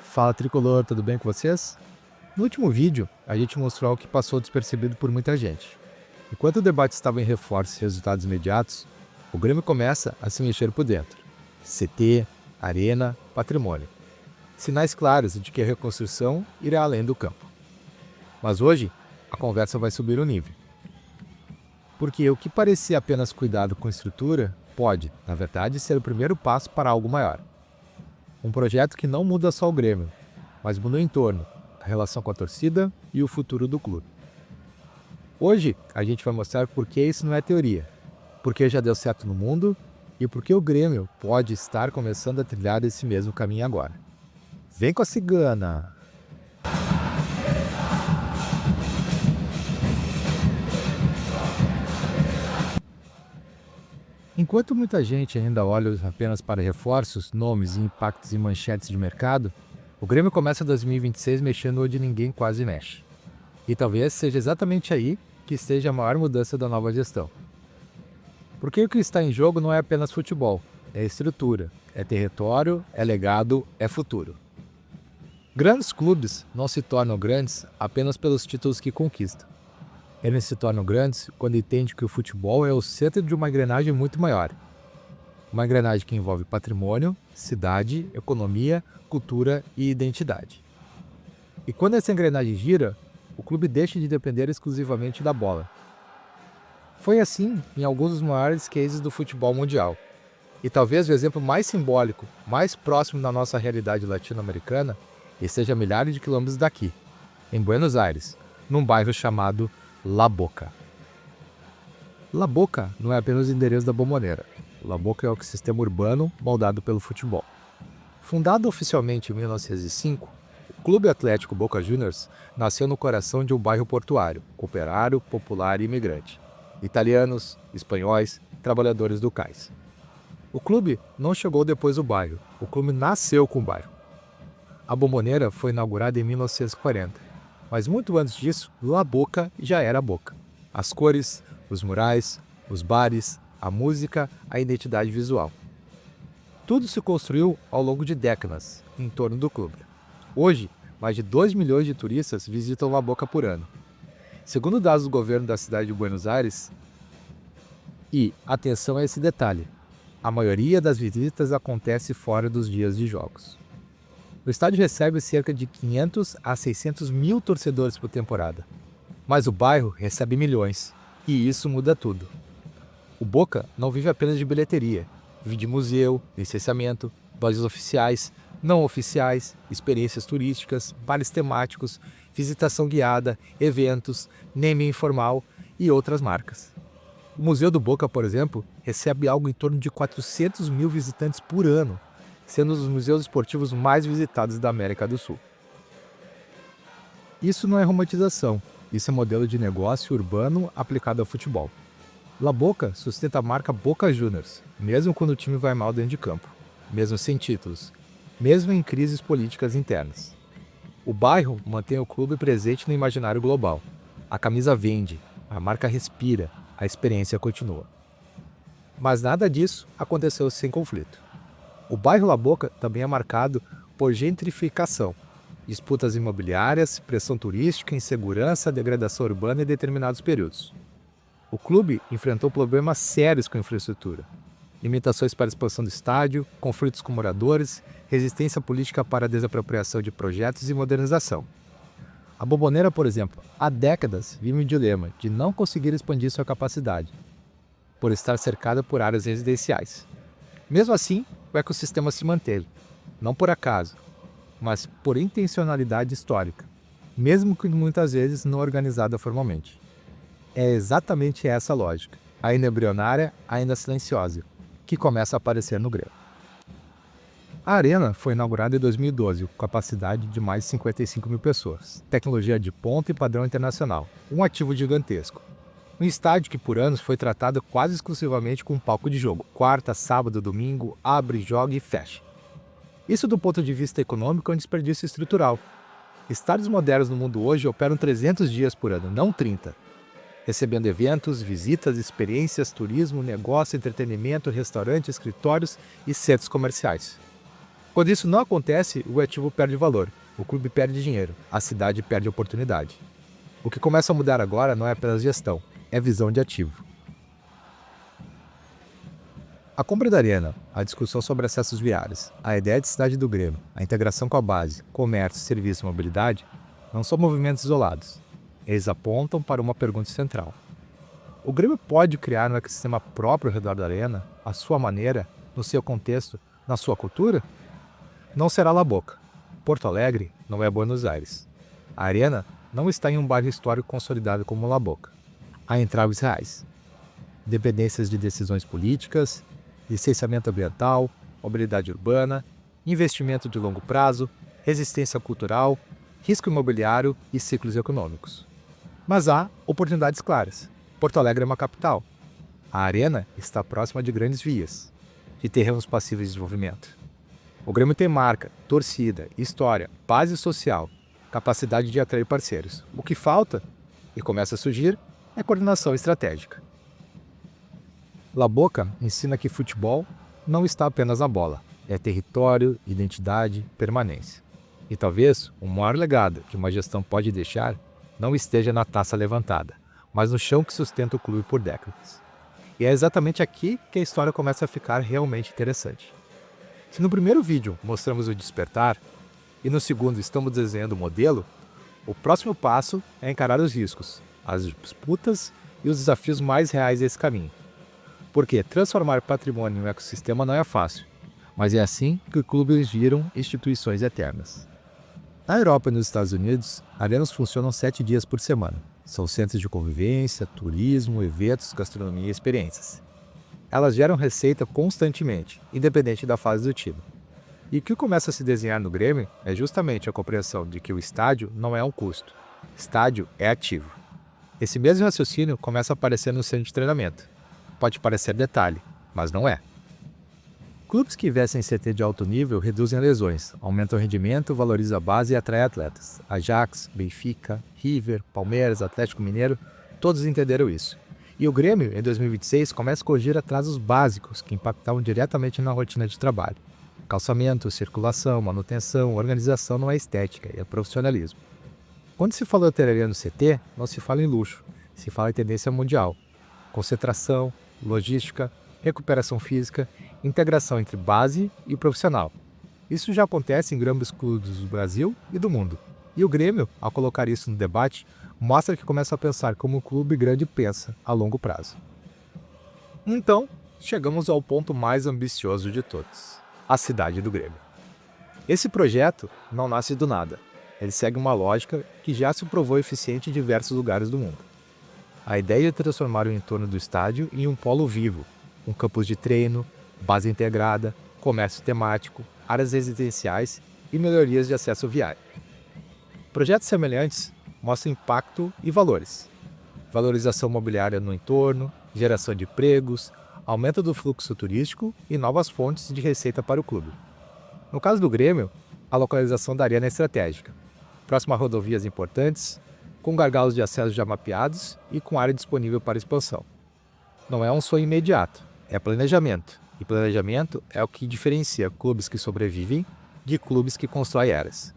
Fala Tricolor, tudo bem com vocês? No último vídeo, a gente mostrou algo que passou despercebido por muita gente. Enquanto o debate estava em reforços e resultados imediatos, o Grêmio começa a se mexer por dentro. CT, arena, patrimônio. Sinais claros de que a reconstrução irá além do campo. Mas hoje, a conversa vai subir o nível. Porque o que parecia apenas cuidado com estrutura, pode, na verdade, ser o primeiro passo para algo maior. Um projeto que não muda só o Grêmio, mas muda o entorno, a relação com a torcida e o futuro do clube. Hoje, a gente vai mostrar por que isso não é teoria, por que já deu certo no mundo e por que o Grêmio pode estar começando a trilhar esse mesmo caminho agora. Vem com a cigana! Enquanto muita gente ainda olha apenas para reforços, nomes e impactos em manchetes de mercado, o Grêmio começa 2026 mexendo onde ninguém quase mexe. E talvez seja exatamente aí que esteja a maior mudança da nova gestão. Porque o que está em jogo não é apenas futebol, é estrutura, é território, é legado, é futuro. Grandes clubes não se tornam grandes apenas pelos títulos que conquistam. Eles se tornam grandes quando entendem que o futebol é o centro de uma engrenagem muito maior. Uma engrenagem que envolve patrimônio, cidade, economia, cultura e identidade. E quando essa engrenagem gira, o clube deixa de depender exclusivamente da bola. Foi assim em alguns dos maiores cases do futebol mundial. E talvez o exemplo mais simbólico, mais próximo da nossa realidade latino-americana, esteja a milhares de quilômetros daqui, em Buenos Aires, num bairro chamado La Boca. La Boca não é apenas o endereço da Bombonera. La Boca é o ecossistema urbano moldado pelo futebol. Fundado oficialmente em 1905, o Clube Atlético Boca Juniors nasceu no coração de um bairro portuário, operário, popular e imigrante. Italianos, espanhóis, trabalhadores do cais. O clube não chegou depois do bairro, o clube nasceu com o bairro. A Bombonera foi inaugurada em 1940. Mas muito antes disso, La Boca já era Boca. As cores, os murais, os bares, a música, a identidade visual. Tudo se construiu ao longo de décadas, em torno do clube. Hoje, mais de 2 milhões de turistas visitam La Boca por ano. Segundo dados do governo da cidade de Buenos Aires, e atenção a esse detalhe, a maioria das visitas acontece fora dos dias de jogos. O estádio recebe cerca de 500 a 600 mil torcedores por temporada. Mas o bairro recebe milhões, e isso muda tudo. O Boca não vive apenas de bilheteria, vive de museu, licenciamento, lojas oficiais, não oficiais, experiências turísticas, bares temáticos, visitação guiada, eventos, naming informal e outras marcas. O Museu do Boca, por exemplo, recebe algo em torno de 400 mil visitantes por ano, sendo um dos museus esportivos mais visitados da América do Sul. Isso não é romantização, isso é modelo de negócio urbano aplicado ao futebol. La Boca sustenta a marca Boca Juniors, mesmo quando o time vai mal dentro de campo, mesmo sem títulos, mesmo em crises políticas internas. O bairro mantém o clube presente no imaginário global. A camisa vende, a marca respira, a experiência continua. Mas nada disso aconteceu sem conflito. O bairro La Boca também é marcado por gentrificação, disputas imobiliárias, pressão turística, insegurança, degradação urbana em determinados períodos. O clube enfrentou problemas sérios com a infraestrutura, limitações para a expansão do estádio, conflitos com moradores, resistência política para a desapropriação de projetos e modernização. A Bombonera, por exemplo, há décadas vive um dilema de não conseguir expandir sua capacidade, por estar cercada por áreas residenciais. Mesmo assim, o ecossistema se manteve, não por acaso, mas por intencionalidade histórica, mesmo que muitas vezes não organizada formalmente. É exatamente essa lógica, ainda embrionária, ainda silenciosa, que começa a aparecer no Grêmio. A Arena foi inaugurada em 2012, com capacidade de mais de 55 mil pessoas, tecnologia de ponta e padrão internacional, um ativo gigantesco. Um estádio que por anos foi tratado quase exclusivamente como um palco de jogo. Quarta, sábado, domingo, abre, joga e fecha. Isso do ponto de vista econômico é um desperdício estrutural. Estádios modernos no mundo hoje operam 300 dias por ano, não 30. Recebendo eventos, visitas, experiências, turismo, negócio, entretenimento, restaurantes, escritórios e centros comerciais. Quando isso não acontece, o ativo perde valor, o clube perde dinheiro, a cidade perde oportunidade. O que começa a mudar agora não é apenas gestão, é visão de ativo. A compra da Arena, a discussão sobre acessos viários, a ideia de cidade do Grêmio, a integração com a base, comércio, serviço e mobilidade, não são movimentos isolados. Eles apontam para uma pergunta central. O Grêmio pode criar um ecossistema próprio ao redor da Arena, à sua maneira, no seu contexto, na sua cultura? Não será La Boca. Porto Alegre não é Buenos Aires. A Arena não está em um bairro histórico consolidado como La Boca. Há entraves reais. Dependências de decisões políticas, licenciamento ambiental, mobilidade urbana, investimento de longo prazo, resistência cultural, risco imobiliário e ciclos econômicos. Mas há oportunidades claras. Porto Alegre é uma capital. A Arena está próxima de grandes vias, de terrenos passíveis de desenvolvimento. O Grêmio tem marca, torcida, história, base social, capacidade de atrair parceiros. O que falta, e começa a surgir, é coordenação estratégica. La Boca ensina que futebol não está apenas na bola, é território, identidade, permanência. E talvez o maior legado que uma gestão pode deixar não esteja na taça levantada, mas no chão que sustenta o clube por décadas. E é exatamente aqui que a história começa a ficar realmente interessante. Se no primeiro vídeo mostramos o despertar, e no segundo estamos desenhando o modelo, o próximo passo é encarar os riscos, as disputas e os desafios mais reais desse caminho. Porque transformar patrimônio em um ecossistema não é fácil, mas é assim que clubes viram instituições eternas. Na Europa e nos Estados Unidos, arenas funcionam 7 dias por semana. São centros de convivência, turismo, eventos, gastronomia e experiências. Elas geram receita constantemente, independente da fase do time. E o que começa a se desenhar no Grêmio é justamente a compreensão de que o estádio não é um custo. Estádio é ativo. Esse mesmo raciocínio começa a aparecer no centro de treinamento. Pode parecer detalhe, mas não é. Clubes que investem em CT de alto nível reduzem lesões, aumentam o rendimento, valorizam a base e atraem atletas. Ajax, Benfica, River, Palmeiras, Atlético Mineiro, todos entenderam isso. E o Grêmio, em 2026, começa a corrigir atrasos básicos que impactavam diretamente na rotina de trabalho. Calçamento, circulação, manutenção, organização não é estética, é profissionalismo. Quando se fala de hotelaria no CT, não se fala em luxo, se fala em tendência mundial. Concentração, logística, recuperação física, integração entre base e profissional. Isso já acontece em grandes clubes do Brasil e do mundo. E o Grêmio, ao colocar isso no debate, mostra que começa a pensar como um clube grande pensa a longo prazo. Então, chegamos ao ponto mais ambicioso de todos, a cidade do Grêmio. Esse projeto não nasce do nada. Ele segue uma lógica que já se provou eficiente em diversos lugares do mundo. A ideia é transformar o entorno do estádio em um polo vivo, um campus de treino, base integrada, comércio temático, áreas residenciais e melhorias de acesso viário. Projetos semelhantes mostram impacto e valores. Valorização mobiliária no entorno, geração de empregos, aumento do fluxo turístico e novas fontes de receita para o clube. No caso do Grêmio, a localização da arena é estratégica, próxima a rodovias importantes, com gargalos de acesso já mapeados e com área disponível para expansão. Não é um sonho imediato, é planejamento. E planejamento é o que diferencia clubes que sobrevivem de clubes que constroem eras.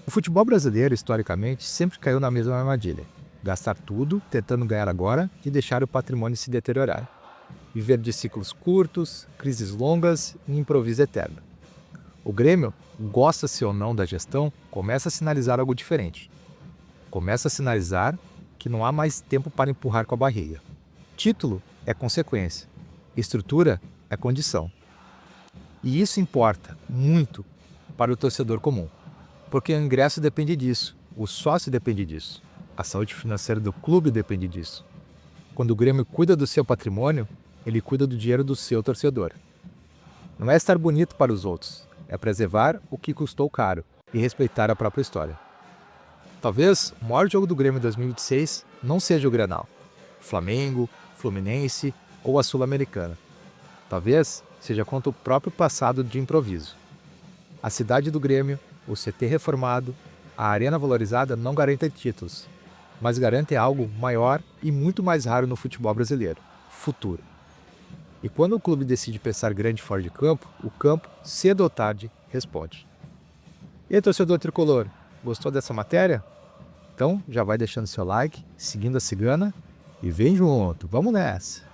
O futebol brasileiro, historicamente, sempre caiu na mesma armadilha. Gastar tudo, tentando ganhar agora e deixar o patrimônio se deteriorar. Viver de ciclos curtos, crises longas e improviso eterno. O Grêmio, gosta-se ou não da gestão, começa a sinalizar algo diferente. Começa a sinalizar que não há mais tempo para empurrar com a barriga. Título é consequência. Estrutura é condição. E isso importa muito para o torcedor comum, porque o ingresso depende disso, o sócio depende disso, a saúde financeira do clube depende disso. Quando o Grêmio cuida do seu patrimônio, ele cuida do dinheiro do seu torcedor. Não é estar bonito para os outros, é preservar o que custou caro e respeitar a própria história. Talvez o maior jogo do Grêmio em 2026 não seja o Grenal, Flamengo, Fluminense ou a Sul-Americana. Talvez seja contra o próprio passado de improviso. A cidade do Grêmio, o CT reformado, a arena valorizada não garantem títulos, mas garantem algo maior e muito mais raro no futebol brasileiro: futuro. E quando o clube decide pensar grande fora de campo, o campo, cedo ou tarde, responde. E aí, torcedor tricolor, gostou dessa matéria? Então já vai deixando seu like, seguindo a cigana e vem junto, vamos nessa!